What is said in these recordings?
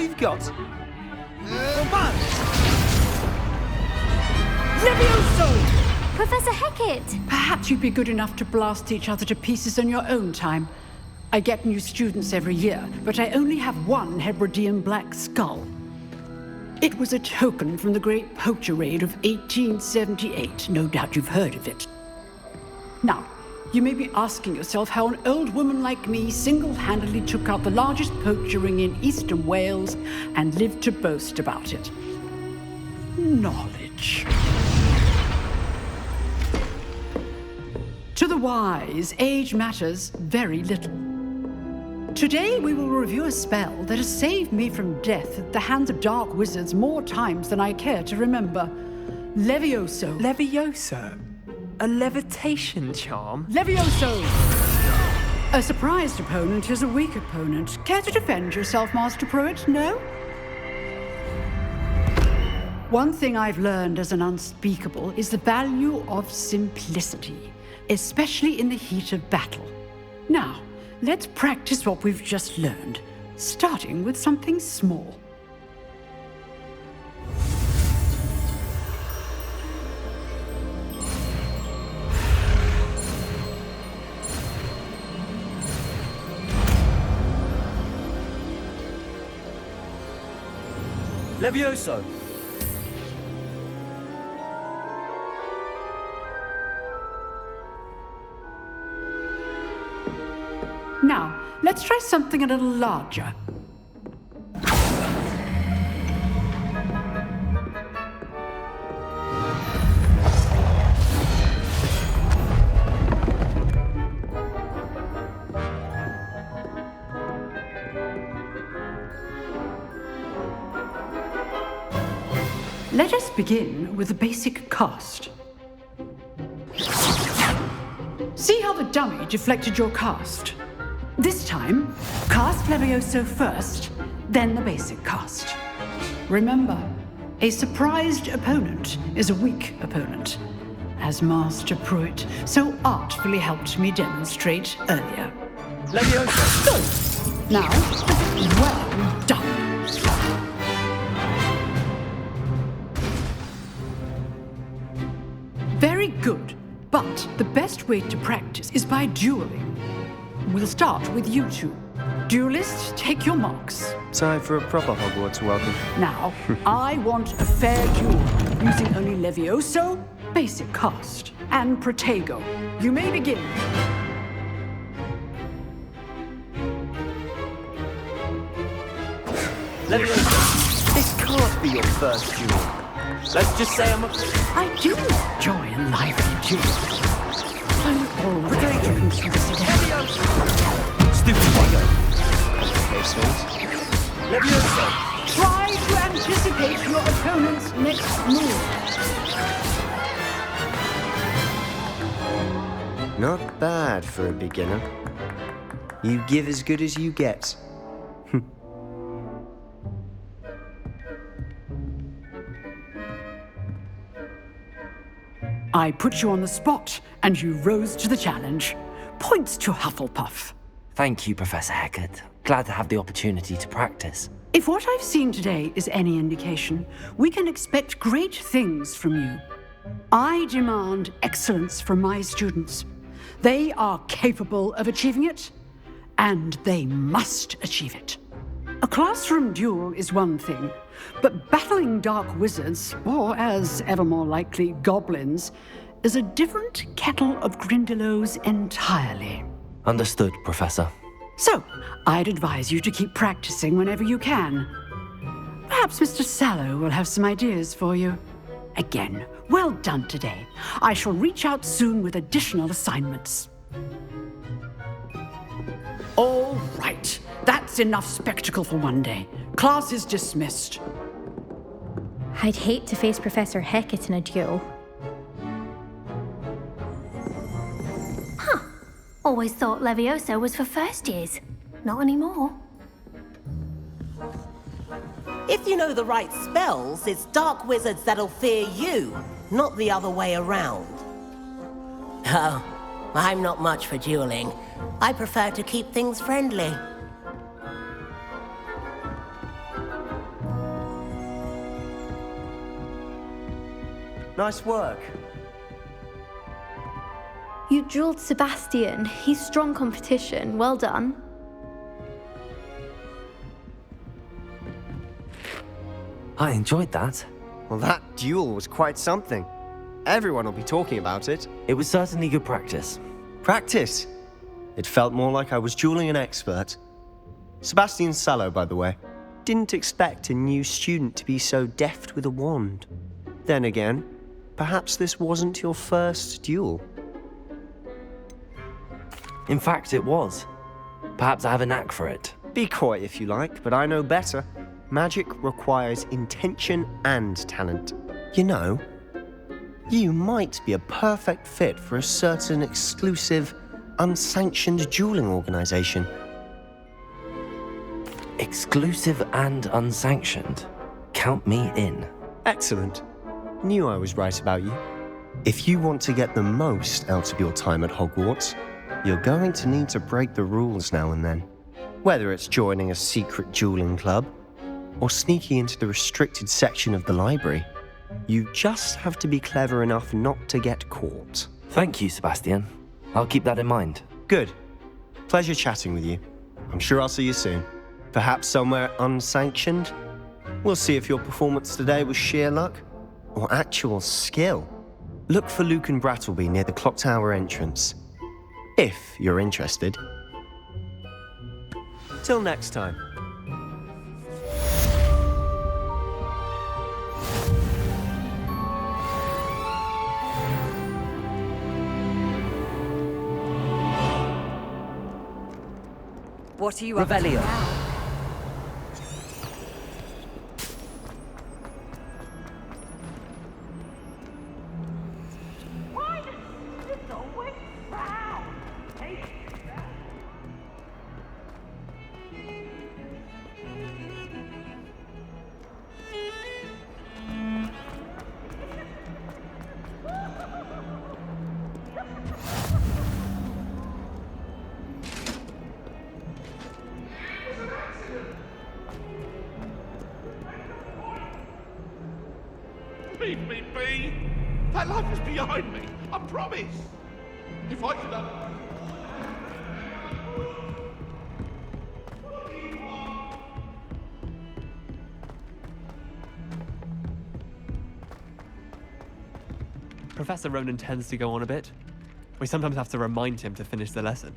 we've got. Levioso! Professor Hecat! Perhaps you'd be good enough to blast each other to pieces in your own time. I get new students every year, but I only have one Hebridean black skull. It was a token from the Great Poacher Raid of 1878. No doubt you've heard of it. Now, you may be asking yourself how an old woman like me single-handedly took out the largest poacher ring in eastern Wales and lived to boast about it. Knowledge. To the wise, age matters very little. Today we will review a spell that has saved me from death at the hands of dark wizards more times than I care to remember. Levioso. Levioso? A levitation charm? Levioso! A surprised opponent is a weak opponent. Care to defend yourself, Master Pruitt? No? One thing I've learned as an unspeakable is the value of simplicity, especially in the heat of battle. Now, let's practice what we've just learned, starting with something small. Levioso! Now, let's try something a little larger. Let us begin with the basic cast. See how the dummy deflected your cast? This time, cast Levioso first, then the basic cast. Remember, a surprised opponent is a weak opponent, as Master Pruitt so artfully helped me demonstrate earlier. Levioso! Good. Now, well done. Very good, but the best way to practice is by dueling. We'll start with you two. Duelists, take your marks. Time for a proper Hogwarts welcome. Now, I want a fair duel, using only Levioso, basic cast, and Protego. You may begin. Levioso! This can't be your first duel. Let's just say I do enjoy a lively duel. I'm already looking through this again. Stupid Lego! Levioso! Try to anticipate your opponent's next move. Not bad for a beginner. You give as good as you get. I put you on the spot, and you rose to the challenge. Points to Hufflepuff. Thank you, Professor Hecat. Glad to have the opportunity to practice. If what I've seen today is any indication, we can expect great things from you. I demand excellence from my students. They are capable of achieving it, and they must achieve it. A classroom duel is one thing, but battling dark wizards, or as ever more likely, goblins, is a different kettle of Grindylows entirely. Understood, Professor. So, I'd advise you to keep practicing whenever you can. Perhaps Mr. Sallow will have some ideas for you. Again, well done today. I shall reach out soon with additional assignments. All right. That's enough spectacle for one day. Class is dismissed. I'd hate to face Professor Hecat in a duel. Always thought Levioso was for first years. Not anymore. If you know the right spells, it's dark wizards that'll fear you, not the other way around. Oh, I'm not much for dueling. I prefer to keep things friendly. Nice work. You dueled Sebastian. He's strong competition. Well done. I enjoyed that. Well, that duel was quite something. Everyone will be talking about it. It was certainly good practice. Practice? It felt more like I was dueling an expert. Sebastian Sallow, by the way. Didn't expect a new student to be so deft with a wand. Then again, perhaps this wasn't your first duel. In fact, it was. Perhaps I have a knack for it. Be coy if you like, but I know better. Magic requires intention and talent. You know, you might be a perfect fit for a certain exclusive, unsanctioned dueling organization. Exclusive and unsanctioned. Count me in. Excellent. Knew I was right about you. If you want to get the most out of your time at Hogwarts, you're going to need to break the rules now and then. Whether it's joining a secret dueling club, or sneaking into the restricted section of the library, you just have to be clever enough not to get caught. Thank you, Sebastian. I'll keep that in mind. Good. Pleasure chatting with you. I'm sure I'll see you soon. Perhaps somewhere unsanctioned? We'll see if your performance today was sheer luck or actual skill. Look for Luke and Brattleby near the clock tower entrance, if you're interested. Till next time. What are you up to now? Leave me be! That life is behind me, I promise! If I could Professor Ronan tends to go on a bit. We sometimes have to remind him to finish the lesson.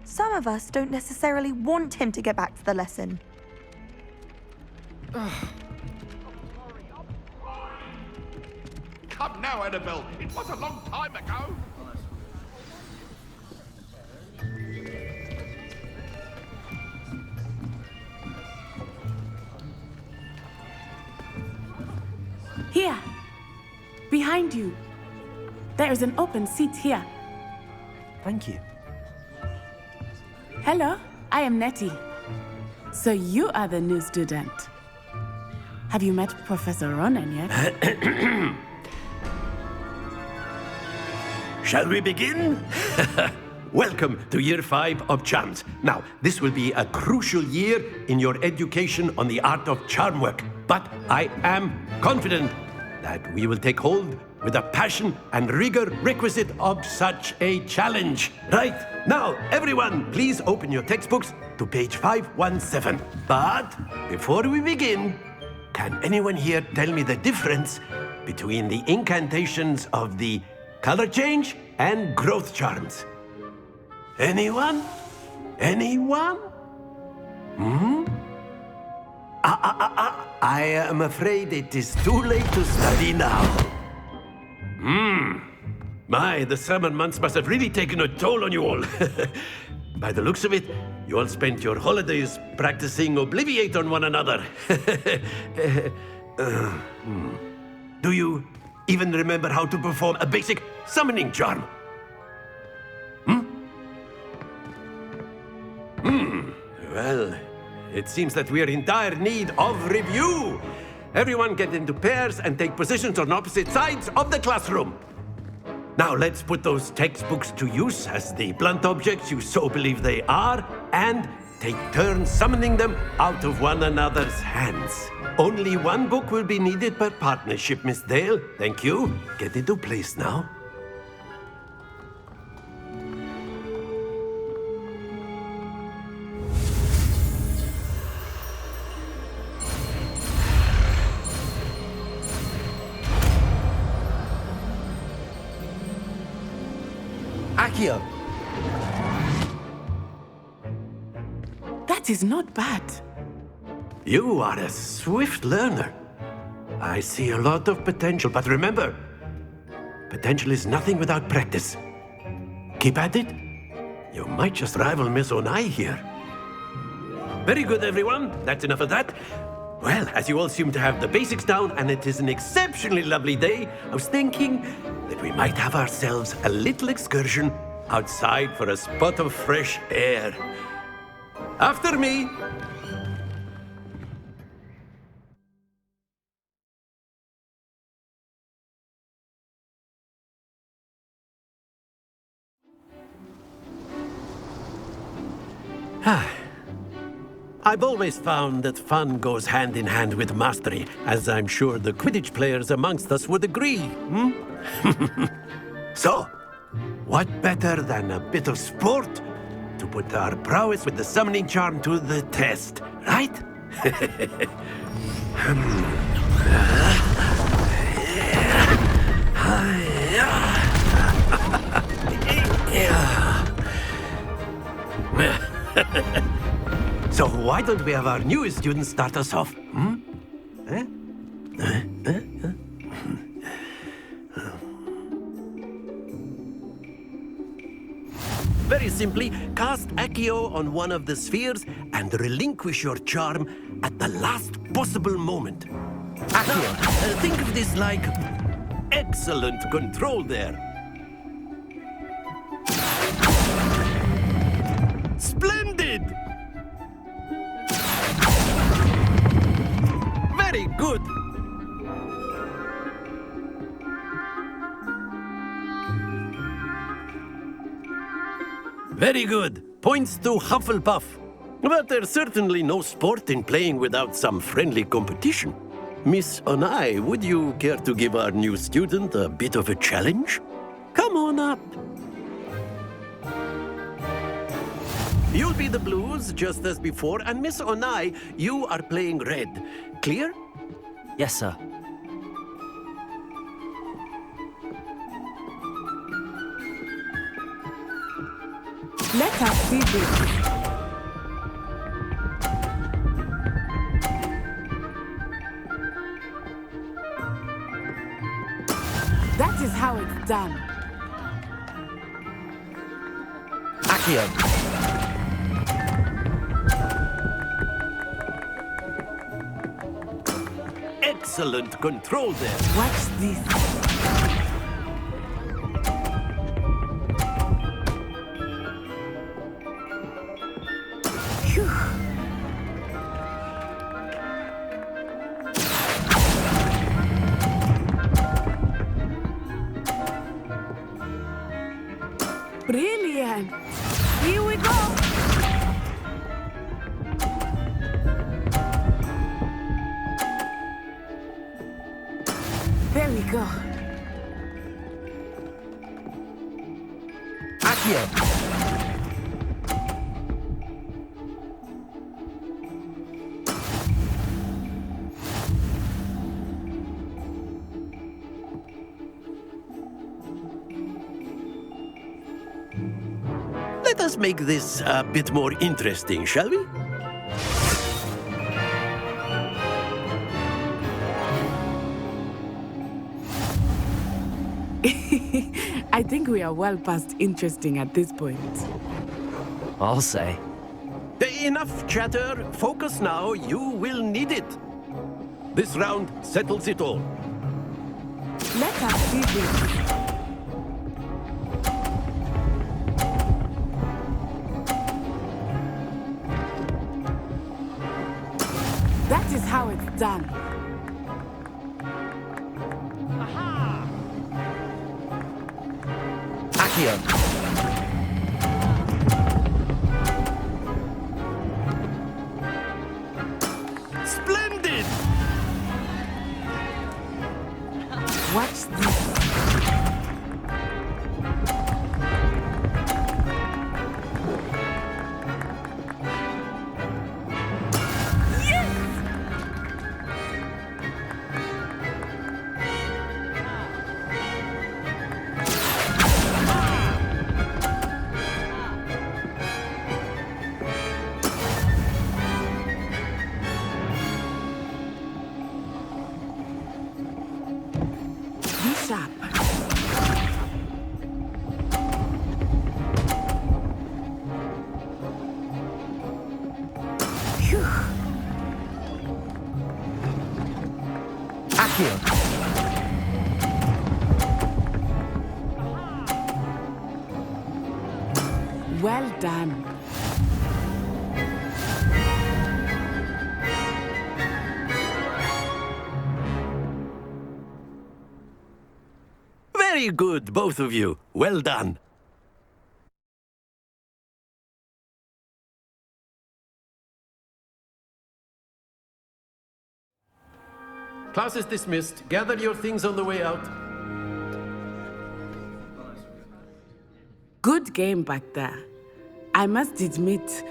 Some of us don't necessarily want him to get back to the lesson. Come now, Annabelle. It was a long time ago. Here. Behind you. There is an open seat here. Thank you. Hello, I am Nettie. So you are the new student. Have you met Professor Ronan yet? Shall we begin? Welcome to Year 5 of Charms. Now, this will be a crucial year in your education on the art of charm work. But I am confident that we will take hold with the passion and rigor requisite of such a challenge. Right, now, everyone, please open your textbooks to page 517. But before we begin, can anyone here tell me the difference between the incantations of the color change and growth charms? Anyone? Anyone? I am afraid it is too late to study now. My, the summer months must have really taken a toll on you all. By the looks of it, you all spent your holidays practicing Obliviate on one another. Do you even remember how to perform a basic summoning charm? Well, it seems that we are in dire need of review. Everyone get into pairs and take positions on opposite sides of the classroom. Now let's put those textbooks to use as the blunt objects you so believe they are, and take turns summoning them out of one another's hands. Only one book will be needed per partnership, Miss Dale. Thank you. Get into place now. Accio! That is not bad. You are a swift learner. I see a lot of potential, but remember, potential is nothing without practice. Keep at it. You might just rival Miss Onai here. Very good, everyone. That's enough of that. Well, as you all seem to have the basics down, and it is an exceptionally lovely day, I was thinking that we might have ourselves a little excursion outside for a spot of fresh air. After me! I've always found that fun goes hand in hand with mastery, as I'm sure the Quidditch players amongst us would agree. So, what better than a bit of sport to put our prowess with the summoning charm to the test, right? So why don't we have our newest student start us off? Very simply, cast Accio on one of the spheres and relinquish your charm at the last possible moment. Accio, think of this like excellent control there. Splendid! Very good. Very good. Points to Hufflepuff. But there's certainly no sport in playing without some friendly competition. Miss Onai, would you care to give our new student a bit of a challenge? Come on up. You'll be the blues, just as before, and Miss Onai, you are playing red. Clear? Yes, sir. Let us see this. That is how it's done. Accio! Excellent control there. Watch this. Phew. Brilliant. Here we go. There we go. Accio! Let us make this a bit more interesting, shall we? I think we are well past interesting at this point. I'll say. Enough chatter. Focus now. You will need it. This round settles it all. Let us see this. That is how it's done. Accio! Watch this. Sharp. Phew. Accio! Well done. Very good, both of you. Well done. Class is dismissed. Gather your things on the way out. Good game back there. I must admit,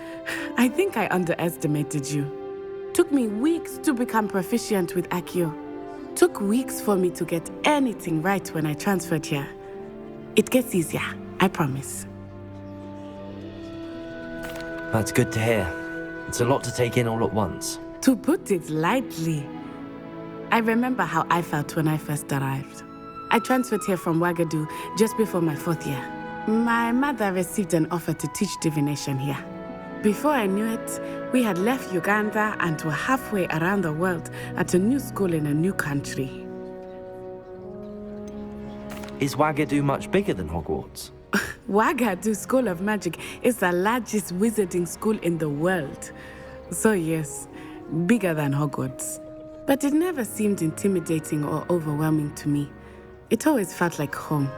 I think I underestimated you. Took me weeks to become proficient with Accio. Took weeks for me to get anything right when I transferred here. It gets easier, I promise. That's good to hear. It's a lot to take in all at once. To put it lightly, I remember how I felt when I first arrived. I transferred here from Ouagadougou just before my 4th year. My mother received an offer to teach divination here. Before I knew it, we had left Uganda and were halfway around the world at a new school in a new country. Is Ouagadougou much bigger than Hogwarts? Ouagadougou School of Magic is the largest wizarding school in the world. So yes, bigger than Hogwarts. But it never seemed intimidating or overwhelming to me. It always felt like home.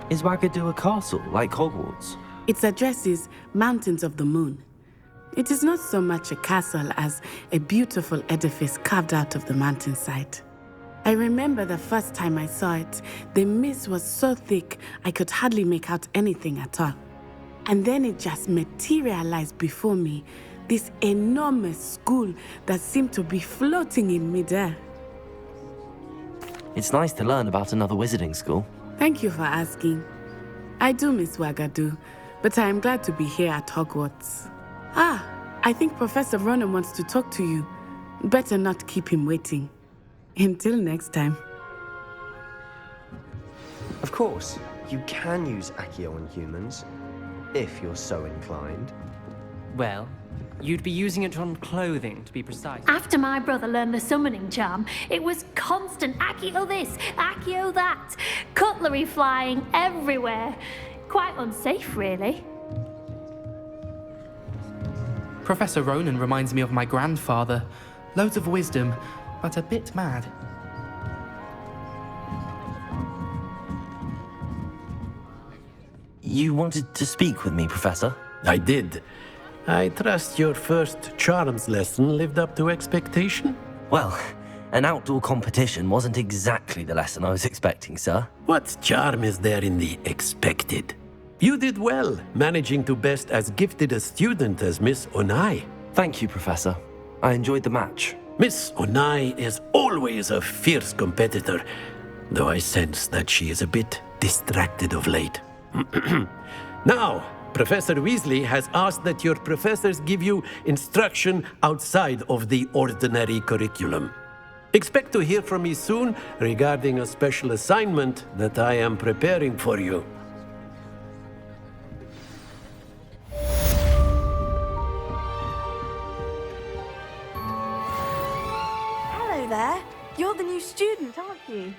Is Ouagadougou a castle, like Hogwarts? Its address is Mountains of the Moon. It is not so much a castle as a beautiful edifice carved out of the mountainside. I remember the first time I saw it, the mist was so thick I could hardly make out anything at all. And then it just materialized before me, this enormous school that seemed to be floating in midair. It's nice to learn about another wizarding school. Thank you for asking. I do miss Ouagadougou, but I am glad to be here at Hogwarts. Ah, I think Professor Ronan wants to talk to you. Better not keep him waiting. Until next time. Of course, you can use Accio on humans, if you're so inclined. Well, you'd be using it on clothing, to be precise. After my brother learned the summoning charm, it was constant Accio this, Accio that. Cutlery flying everywhere. Quite unsafe, really. Professor Ronan reminds me of my grandfather. Loads of wisdom, but a bit mad. You wanted to speak with me, Professor? I did. I trust your first charms lesson lived up to expectation? Well, an outdoor competition wasn't exactly the lesson I was expecting, sir. What charm is there in the expected? You did well, managing to best as gifted a student as Miss Onai. Thank you, Professor. I enjoyed the match. Miss Onai is always a fierce competitor, though I sense that she is a bit distracted of late. Now, Professor Weasley has asked that your professors give you instruction outside of the ordinary curriculum. Expect to hear from me soon regarding a special assignment that I am preparing for you. Hello there. You're the new student, aren't you?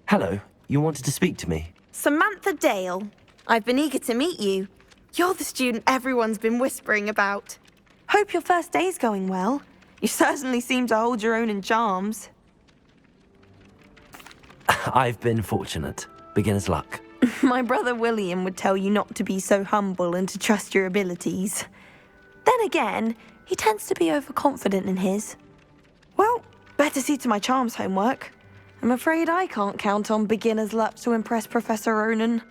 Hello. You wanted to speak to me? Samantha Dale. I've been eager to meet you. You're the student everyone's been whispering about. Hope your first day's going well. You certainly seem to hold your own in charms. I've been fortunate. Beginner's luck. My brother William would tell you not to be so humble and to trust your abilities. Then again, He tends to be overconfident in his. Well, better see to my charms homework. I'm afraid I can't count on beginner's luck to impress Professor Ronan.